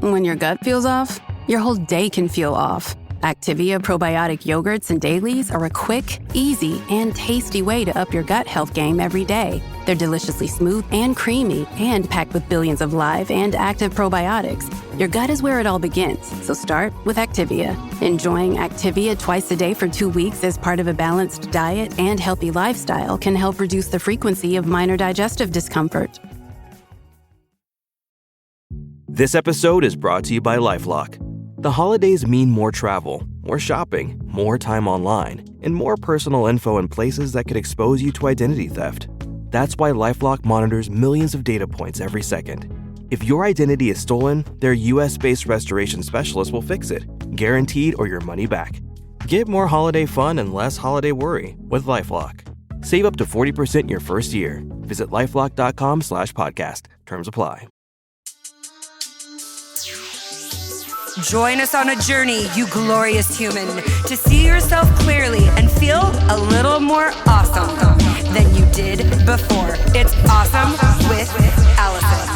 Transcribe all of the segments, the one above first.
When your gut feels off, your whole day can feel off. Activia probiotic yogurts and dailies are a quick, easy, and tasty way to up your gut health game every day. They're deliciously smooth and creamy and packed with billions of live and active probiotics. Your gut is where it all begins, so start with Activia. Enjoying Activia twice a day for 2 weeks as part of a balanced diet and healthy lifestyle can help reduce the frequency of minor digestive discomfort. This episode is brought to you by LifeLock. The holidays mean more travel, more shopping, more time online, and more personal info in places that could expose you to identity theft. That's why LifeLock monitors millions of data points every second. If your identity is stolen, their US-based restoration specialist will fix it, guaranteed or your money back. Get more holiday fun and less holiday worry with LifeLock. Save up to 40% your first year. Visit LifeLock.com/podcast. Terms apply. Join us on a journey, you glorious human, to see yourself clearly and feel a little more awesome than you did before. It's Awesome with Alison.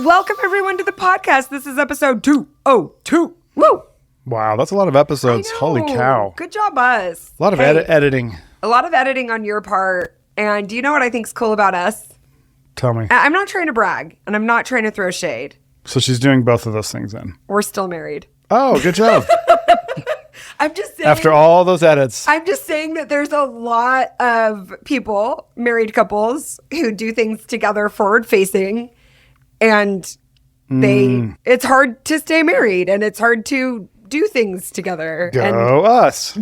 Welcome, everyone, to the podcast. This is episode 202. Woo! Wow, that's a lot of episodes. Holy cow. Good job, us. A lot of editing. A lot of editing on your part. And do you know what I think's cool about us? Tell me. I'm not trying to brag, and I'm not trying to throw shade. So she's doing both of those things then. We're still married. Oh, good job. I'm just saying. After all those edits. I'm just saying that there's a lot of people, married couples, who do things together forward facing, and it's hard to stay married and it's hard to do things together. Go us.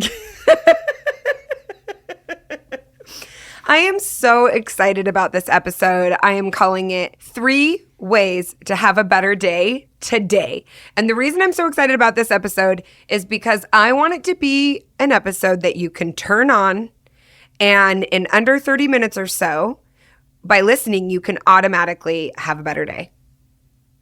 I am so excited about this episode. I am calling it 3 Ways to Have a Better Day Today. And the reason I'm so excited about this episode is because I want it to be an episode that you can turn on, and in under 30 minutes or so, by listening, you can automatically have a better day.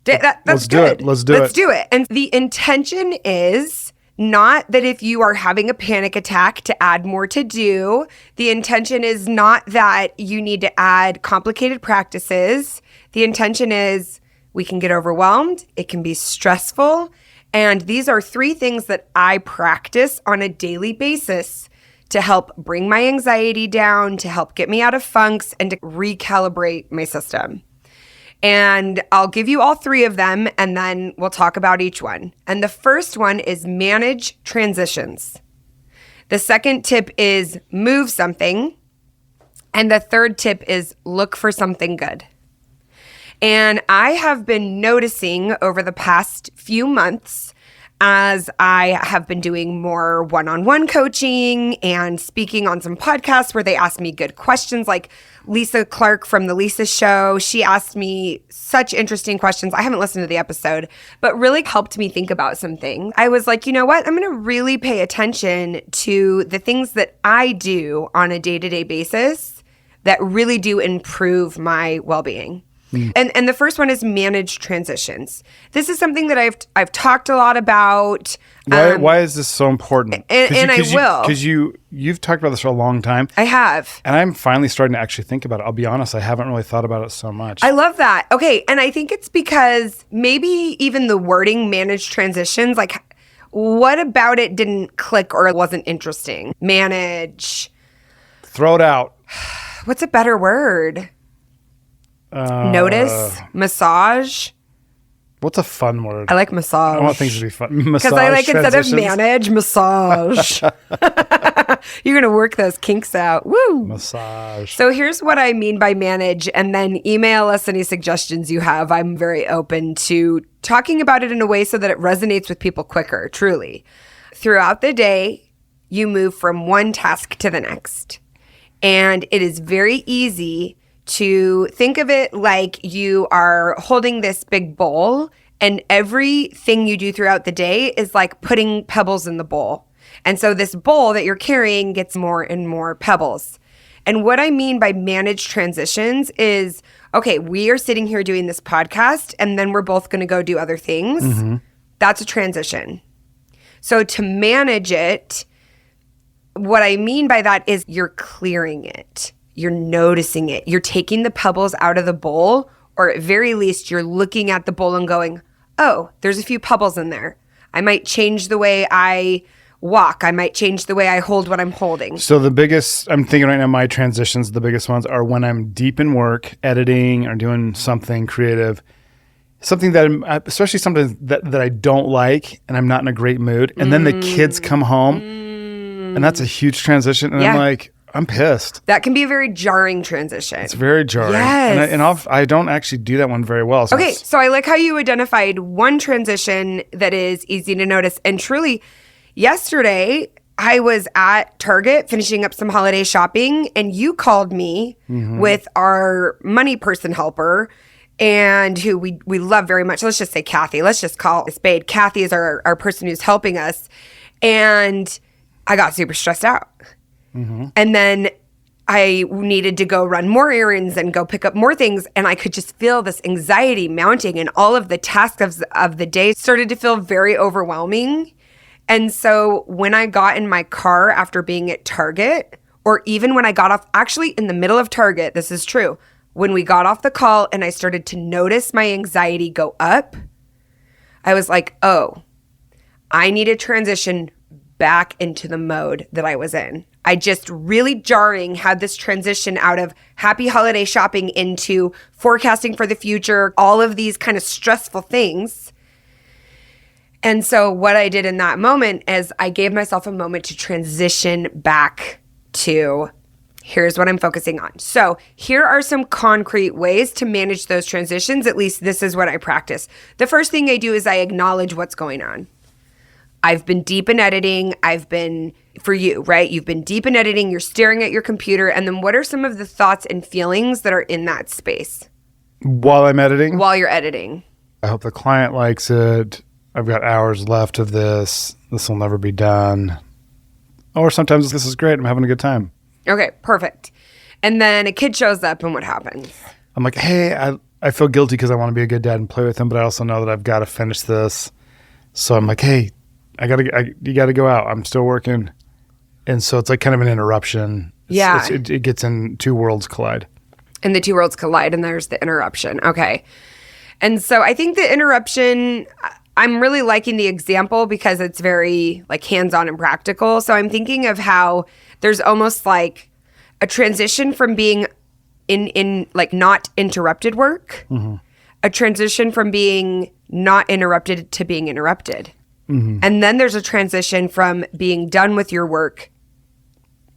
Let's do it. Let's do it. And the intention is not that if you are having a panic attack to add more to do. The intention is not that you need to add complicated practices. The intention is we can get overwhelmed. It can be stressful. And these are 3 things that I practice on a daily basis to help bring my anxiety down, to help get me out of funks, and to recalibrate my system. And I'll give you all 3 of them, and then we'll talk about each one. And the first one is manage transitions. The second tip is move something. And the third tip is look for something good. And I have been noticing over the past few months, as I have been doing more one-on-one coaching and speaking on some podcasts where they ask me good questions, like Lisa Clark from The Lisa Show. She asked me such interesting questions. I haven't listened to the episode, but really helped me think about some things. I was like, you know what? I'm going to really pay attention to the things that I do on a day-to-day basis that really do improve my well-being. And the first one is manage transitions. This is something that I've talked a lot about. Why is this so important? Because you've talked about this for a long time. I have. And I'm finally starting to actually think about it. I'll be honest, I haven't really thought about it so much. I love that. Okay, and I think it's because maybe even the wording manage transitions, like what about it didn't click or wasn't interesting? Manage. Throw it out. What's a better word? Notice, massage. What's a fun word? I like massage. I want things to be fun. Massage. Because I like instead of manage, massage. You're going to work those kinks out. Woo! Massage. So here's what I mean by manage, and then email us any suggestions you have. I'm very open to talking about it in a way so that it resonates with people quicker, truly. Throughout the day, you move from one task to the next. And it is very easy to think of it like you are holding this big bowl, and everything you do throughout the day is like putting pebbles in the bowl. And so this bowl that you're carrying gets more and more pebbles. And what I mean by manage transitions is, okay, we are sitting here doing this podcast, and then we're both going to go do other things. Mm-hmm. That's a transition. So to manage it, what I mean by that is you're clearing it. You're noticing it. You're taking the pebbles out of the bowl, or at very least, you're looking at the bowl and going, oh, there's a few pebbles in there. I might change the way I walk. I might change the way I hold what I'm holding. So the biggest, I'm thinking right now, my transitions, the biggest ones are when I'm deep in work, editing or doing something creative, something that, especially something that I don't like and I'm not in a great mood. And then the kids come home and that's a huge transition. And I'm like, I'm pissed. That can be a very jarring transition. It's very jarring. Yes. And I don't actually do that one very well. So okay, so I like how you identified one transition that is easy to notice. And truly, yesterday, I was at Target finishing up some holiday shopping, and you called me with our money person helper, and who we love very much. Let's just say Kathy. Let's just call it spade. Kathy is our person who's helping us. And I got super stressed out. And then I needed to go run more errands and go pick up more things. And I could just feel this anxiety mounting, and all of the tasks of the day started to feel very overwhelming. And so when I got in my car after being at Target, or even when I got off, actually in the middle of Target, this is true, when we got off the call and I started to notice my anxiety go up, I was like, oh, I need to transition back into the mode that I was in. I just really jarring had this transition out of happy holiday shopping into forecasting for the future, all of these kind of stressful things. And so what I did in that moment is I gave myself a moment to transition back to here's what I'm focusing on. So here are some concrete ways to manage those transitions. At least this is what I practice. The first thing I do is I acknowledge what's going on. I've been deep in editing. For you, right? You've been deep in editing. You're staring at your computer. And then what are some of the thoughts and feelings that are in that space? While I'm editing? While you're editing. I hope the client likes it. I've got hours left of this. This will never be done. Or sometimes this is great. I'm having a good time. Okay, perfect. And then a kid shows up and what happens? I'm like, hey, I feel guilty because I want to be a good dad and play with him, but I also know that I've got to finish this. So I'm like, hey, you got to go out. I'm still working. And so it's like kind of an interruption. It gets in, two worlds collide. And the two worlds collide and there's the interruption. Okay. And so I think the interruption, I'm really liking the example because it's very like hands-on and practical. So I'm thinking of how there's almost like a transition from being in like not interrupted work, a transition from being not interrupted to being interrupted. And then there's a transition from being done with your work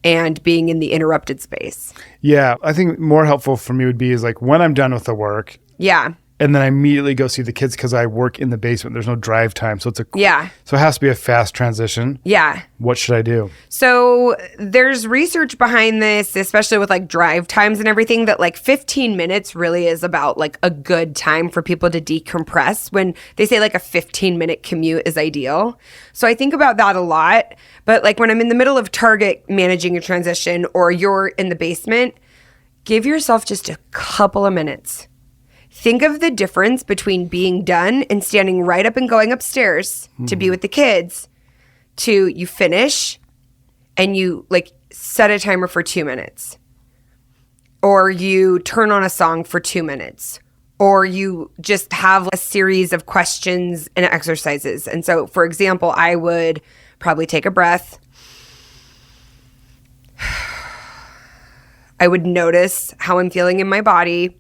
and being in the interrupted space. Yeah, I think more helpful for me would be is like when I'm done with the work. Yeah. And then I immediately go see the kids because I work in the basement. There's no drive time. So it's so it has to be a fast transition. Yeah. What should I do? So there's research behind this, especially with like drive times and everything, that like 15 minutes really is about like a good time for people to decompress, when they say like a 15-minute commute is ideal. So I think about that a lot. But like when I'm in the middle of Target managing a transition, or you're in the basement, give yourself just a couple of minutes. Think of the difference between being done and standing right up and going upstairs to be with the kids, to you finish and you like set a timer for 2 minutes, or you turn on a song for 2 minutes, or you just have a series of questions and exercises. And so, for example, I would probably take a breath. I would notice how I'm feeling in my body.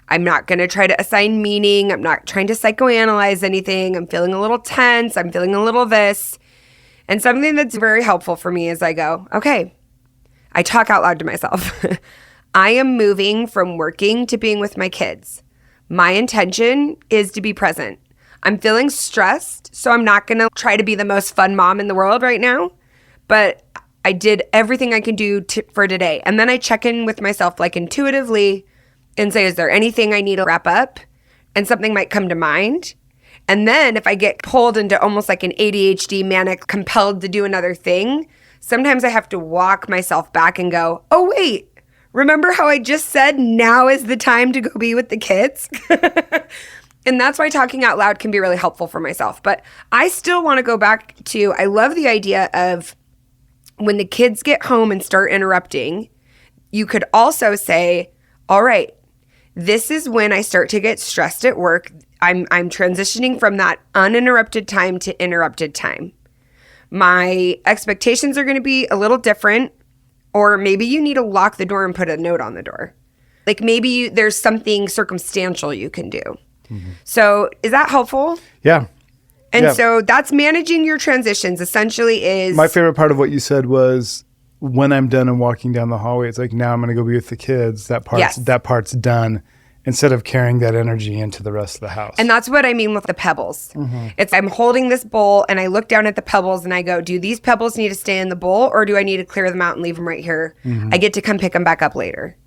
I'm not going to try to assign meaning. I'm not trying to psychoanalyze anything. I'm feeling a little tense. I'm feeling a little this. And something that's very helpful for me is I go, okay, I talk out loud to myself. I am moving from working to being with my kids. My intention is to be present. I'm feeling stressed, so I'm not going to try to be the most fun mom in the world right now. But I did everything I can do for today. And then I check in with myself like intuitively and say, is there anything I need to wrap up? And something might come to mind. And then if I get pulled into almost like an ADHD manic compelled to do another thing, sometimes I have to walk myself back and go, oh, wait, remember how I just said now is the time to go be with the kids? And that's why talking out loud can be really helpful for myself. But I still want to go back to, I love the idea of when the kids get home and start interrupting, you could also say, all right, this is when I start to get stressed at work. I'm transitioning from that uninterrupted time to interrupted time. My expectations are going to be a little different, or maybe you need to lock the door and put a note on the door. Like maybe there's something circumstantial you can do. So is that helpful? Yeah. And so that's managing your transitions essentially is... My favorite part of what you said was when I'm done and walking down the hallway, it's like, now I'm going to go be with the kids. That part's done, instead of carrying that energy into the rest of the house. And that's what I mean with the pebbles. It's I'm holding this bowl and I look down at the pebbles and I go, do these pebbles need to stay in the bowl or do I need to clear them out and leave them right here? I get to come pick them back up later.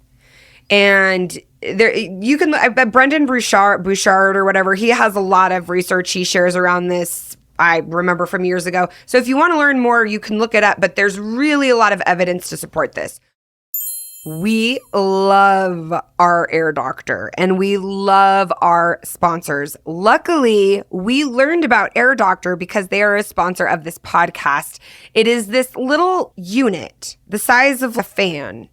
And there, you can, Brendan Bouchard or whatever, he has a lot of research he shares around this. I remember from years ago. So if you want to learn more, you can look it up, but there's really a lot of evidence to support this. We love our Air Doctor and we love our sponsors. Luckily, we learned about Air Doctor because they are a sponsor of this podcast. It is this little unit, the size of a fan,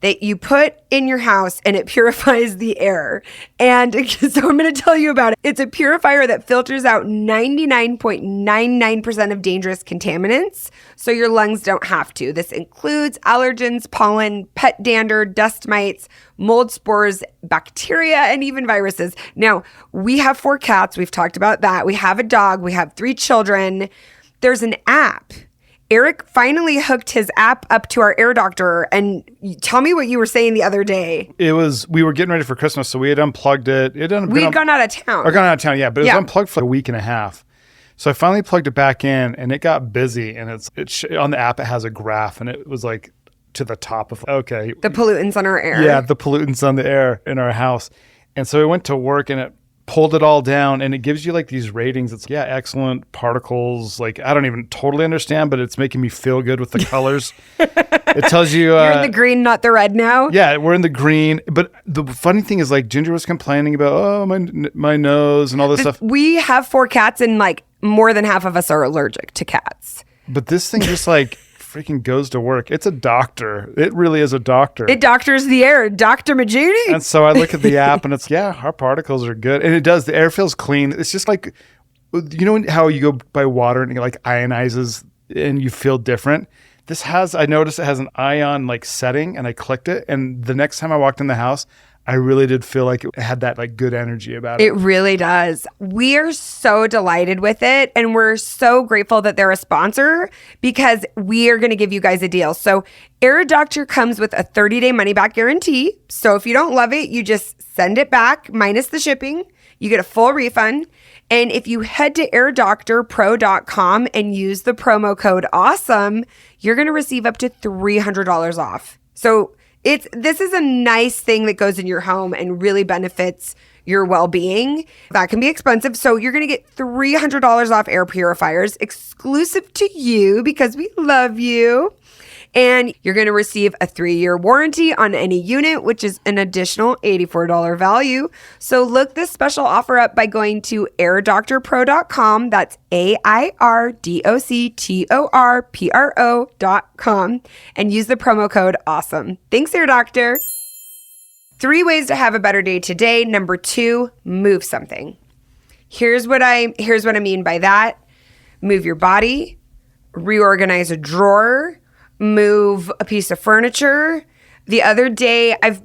that you put in your house and it purifies the air. And so I'm going to tell you about it. It's a purifier that filters out 99.99% of dangerous contaminants, so your lungs don't have to. This includes allergens, pollen, pet dander, dust mites, mold spores, bacteria, and even viruses. Now, we have 4 cats. We've talked about that. We have a dog. We have 3 children. There's an app. Eric finally hooked his app up to our Air Doctor. And tell me what you were saying the other day. We were getting ready for Christmas, so we had unplugged it. We had gone out of town. Or gone out of town, yeah. But it was unplugged for a week and a half. So I finally plugged it back in, and it got busy. And on the app, it has a graph, and it was like to the top of, okay. The pollutants on our air. Yeah, the pollutants on the air in our house. And so we went to work, and it pulled it all down, and it gives you like these ratings. It's excellent particles. Like, I don't even totally understand, but it's making me feel good with the colors. It tells you you're in the green, not the red now. Yeah, we're in the green. But the funny thing is, like, Ginger was complaining about my nose and all this stuff. We have 4 cats, and like more than half of us are allergic to cats. But this thing just like freaking goes to work. It's a doctor. It really is a doctor. It doctors the air. Dr. Majuni. And so I look at the app and it's, our particles are good. And it does. The air feels clean. It's just like, you know how you go by water and it like ionizes and you feel different? I noticed it has an ion like setting, and I clicked it. And the next time I walked in the house, I really did feel like it had that like good energy about it. It really does. We are so delighted with it, and we're so grateful that they're a sponsor because we are going to give you guys a deal. So Air Doctor comes with a 30-day money-back guarantee. So if you don't love it, you just send it back minus the shipping. You get a full refund. And if you head to airdoctorpro.com and use the promo code AWESOME, you're going to receive up to $300 off. So this is a nice thing that goes in your home and really benefits your well-being. That can be expensive. So you're going to get $300 off air purifiers exclusive to you because we love you. And you're going to receive a 3-year warranty on any unit, which is an additional $84 value. So look this special offer up by going to airdoctorpro.com. That's airdoctorpro.com and use the promo code AWESOME. Thanks, Air Doctor. 3 ways to have a better day today. Number 2, move something. Here's what I mean by that. Move your body, reorganize a drawer, move a piece of furniture. The other day, I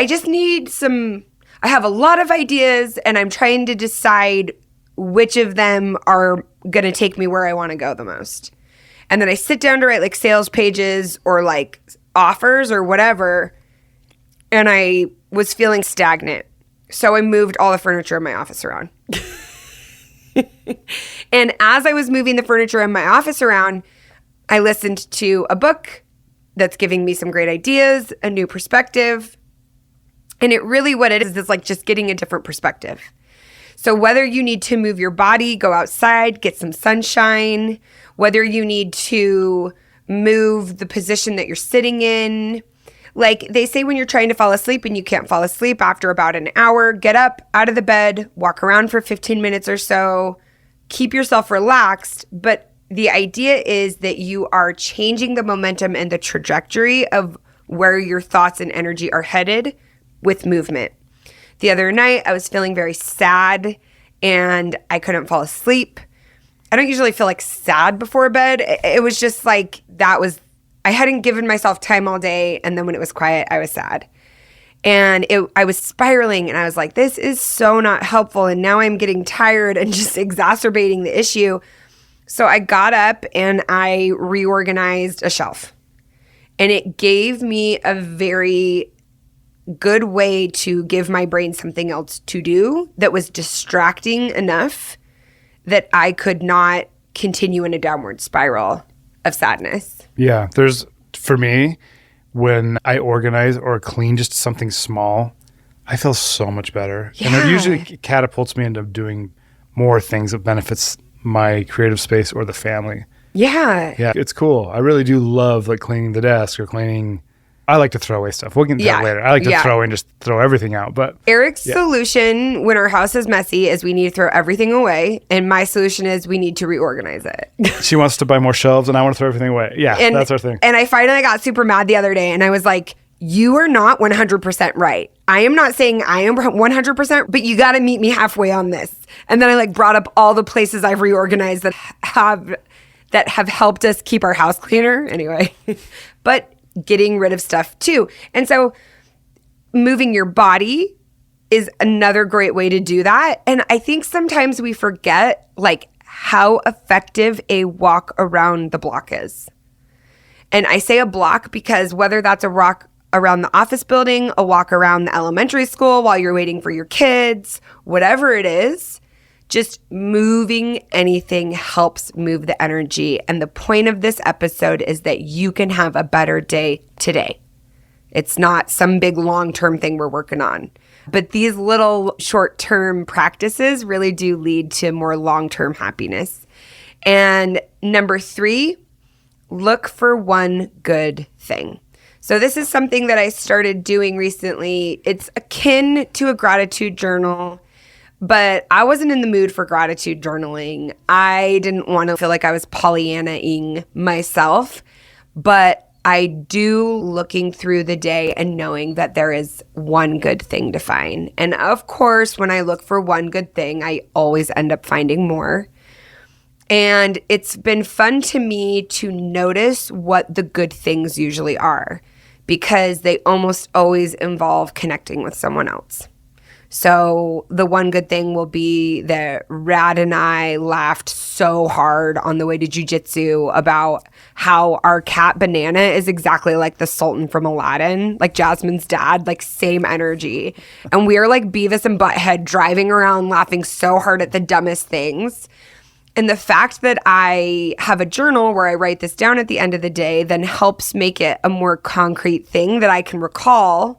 just need I have a lot of ideas and I'm trying to decide which of them are going to take me where I want to go the most. And then I sit down to write like sales pages or like offers or whatever. And I was feeling stagnant. So I moved all the furniture in my office around. And as I was moving the furniture in my office around, I listened to a book that's giving me some great ideas, a new perspective. And it really what it is like just getting a different perspective. So whether you need to move your body, go outside, get some sunshine, whether you need to move the position that you're sitting in. Like they say when you're trying to fall asleep and you can't fall asleep after about an hour, get up out of the bed, walk around for 15 minutes or so, keep yourself relaxed. But the idea is that you are changing the momentum and the trajectory of where your thoughts and energy are headed with movement. The other night, I was feeling very sad and I couldn't fall asleep. I don't usually feel like sad before bed. It was just like I hadn't given myself time all day, and then when it was quiet, I was sad. And I was spiraling, and I was like, this is so not helpful, and now I'm getting tired and just exacerbating the issue. So I got up and I reorganized a shelf. And it gave me a very good way to give my brain something else to do that was distracting enough that I could not continue in a downward spiral of sadness. Yeah, for me, when I organize or clean just something small, I feel so much better. Yeah. And it usually catapults me into doing more things that benefits my creative space or the family. Yeah. Yeah, it's cool. I really do love like cleaning the desk or cleaning. I like to throw away stuff. We'll get into that later. I like to throw everything out. But Eric's solution when our house is messy is we need to throw everything away. And my solution is we need to reorganize it. She wants to buy more shelves and I want to throw everything away. Yeah, that's our thing. And I finally got super mad the other day and I was like, you are not 100% right. I am not saying I am 100%, but you got to meet me halfway on this. And then I like brought up all the places I've reorganized that have helped us keep our house cleaner anyway. But getting rid of stuff too. And so moving your body is another great way to do that. And I think sometimes we forget like how effective a walk around the block is. And I say a block because whether that's a walk around the office building, a walk around the elementary school while you're waiting for your kids, whatever it is, just moving anything helps move the energy. And the point of this episode is that you can have a better day today. It's not some big long-term thing we're working on. But these little short-term practices really do lead to more long-term happiness. And number 3, look for one good thing. So this is something that I started doing recently. It's akin to a gratitude journal. But I wasn't in the mood for gratitude journaling. I didn't want to feel like I was Pollyanna-ing myself. But I do looking through the day and knowing that there is one good thing to find. And of course, when I look for one good thing, I always end up finding more. And it's been fun to me to notice what the good things usually are because they almost always involve connecting with someone else. So the one good thing will be that Rad and I laughed so hard on the way to jiu-jitsu about how our cat Banana is exactly like the Sultan from Aladdin, like Jasmine's dad, like same energy. And we are like Beavis and Butthead driving around laughing so hard at the dumbest things. And the fact that I have a journal where I write this down at the end of the day then helps make it a more concrete thing that I can recall.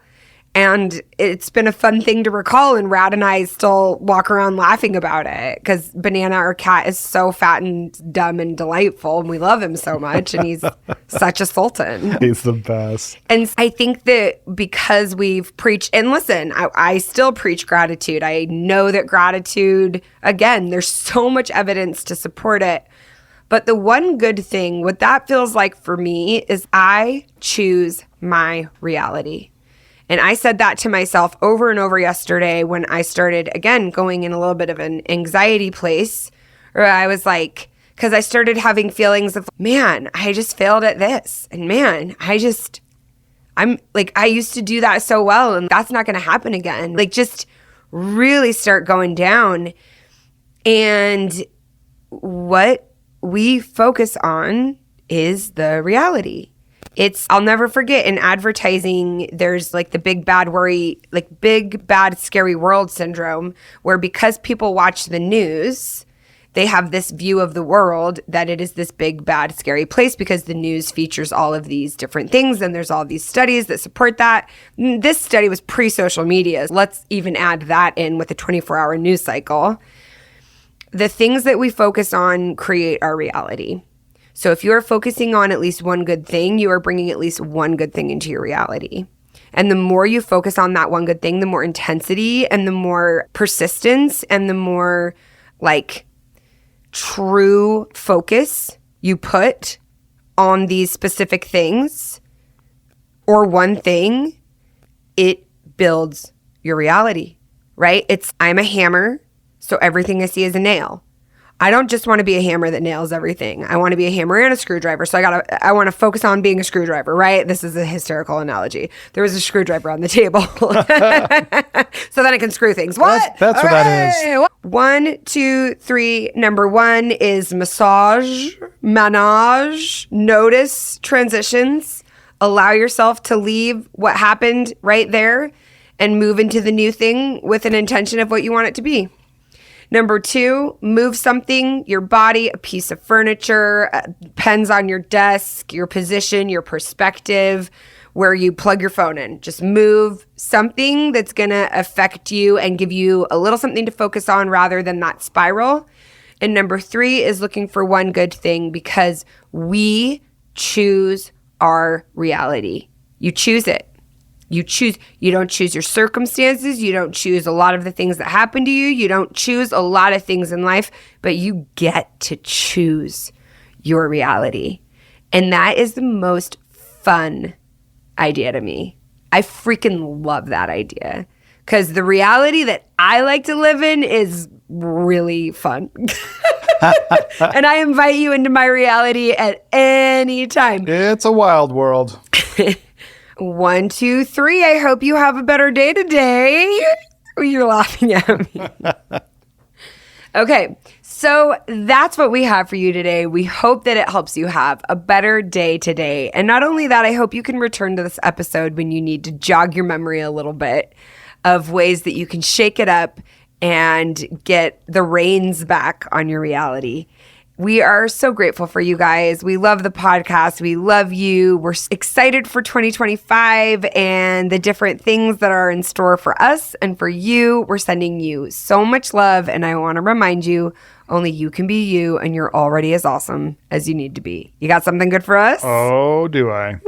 And it's been a fun thing to recall, and Rad and I still walk around laughing about it because Banana, our cat, is so fat and dumb and delightful, and we love him so much, and he's such a sultan. He's the best. And I think that because we've preached, and listen, I still preach gratitude. I know that gratitude, again, there's so much evidence to support it. But the one good thing, what that feels like for me is I choose my reality. And I said that to myself over and over yesterday when I started, again, going in a little bit of an anxiety place, where I was like, because I started having feelings of, man, I just failed at this. And man, I'm like, I used to do that so well, and that's not going to happen again. Like, just really start going down. And what we focus on is the reality. I'll never forget in advertising, there's like the big bad worry, like big bad scary world syndrome, where because people watch the news, they have this view of the world that it is this big bad scary place because the news features all of these different things and there's all these studies that support that. This study was pre-social media. Let's even add that in with a 24-hour news cycle. The things that we focus on create our reality. So if you're focusing on at least one good thing, you are bringing at least one good thing into your reality. And the more you focus on that one good thing, the more intensity and the more persistence and the more like true focus you put on these specific things or one thing, it builds your reality, right? I'm a hammer, so everything I see is a nail. I don't just want to be a hammer that nails everything. I want to be a hammer and a screwdriver. So I want to focus on being a screwdriver, right? This is a hysterical analogy. There was a screwdriver on the table. So then I can screw things. What? That's what that is. 1, 2, 3. Number 1 is massage, manage, notice transitions. Allow yourself to leave what happened right there and move into the new thing with an intention of what you want it to be. Number 2, move something, your body, a piece of furniture, pens on your desk, your position, your perspective, where you plug your phone in. Just move something that's going to affect you and give you a little something to focus on rather than that spiral. And number 3 is looking for one good thing, because we choose our reality. You choose it. You don't choose your circumstances. You don't choose a lot of the things that happen to you. You don't choose a lot of things in life, but you get to choose your reality. And that is the most fun idea to me. I freaking love that idea, because the reality that I like to live in is really fun. And I invite you into my reality at any time. It's a wild world. 1, 2, 3. I hope you have a better day today. You're laughing at me. Okay, so that's what we have for you today. We hope that it helps you have a better day today. And not only that, I hope you can return to this episode when you need to jog your memory a little bit of ways that you can shake it up and get the reins back on your reality. We are so grateful for you guys. We love the podcast. We love you. We're excited for 2025 and the different things that are in store for us and for you. We're sending you so much love. And I want to remind you, only you can be you, and you're already as awesome as you need to be. You got something good for us? Oh, do I?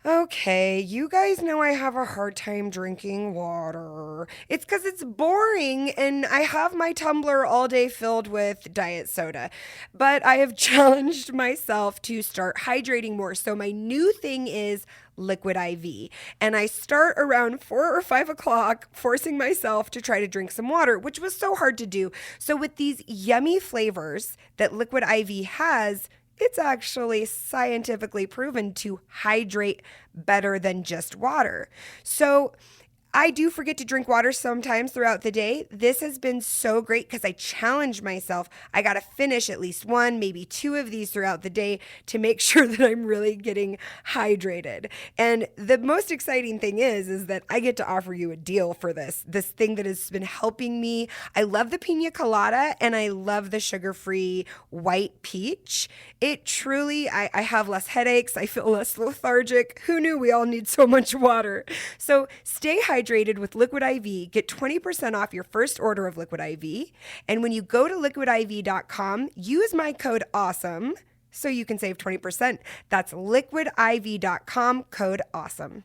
Okay, you guys know I have a hard time drinking water. It's because it's boring and I have my tumbler all day filled with diet soda. But I have challenged myself to start hydrating more. So my new thing is liquid IV. And I start around 4 or 5 o'clock, forcing myself to try to drink some water, which was so hard to do. So with these yummy flavors that liquid IV has, it's actually scientifically proven to hydrate better than just water. So I do forget to drink water sometimes throughout the day. This has been so great because I challenged myself. I got to finish at least one, maybe two of these throughout the day to make sure that I'm really getting hydrated. And the most exciting thing is that I get to offer you a deal for this thing that has been helping me. I love the pina colada and I love the sugar-free white peach. It truly, I have less headaches. I feel less lethargic. Who knew we all need so much water? So stay hydrated with Liquid IV. Get 20% off your first order of Liquid IV. And when you go to liquidiv.com, use my code AWESOME so you can save 20%. That's liquidiv.com, code AWESOME.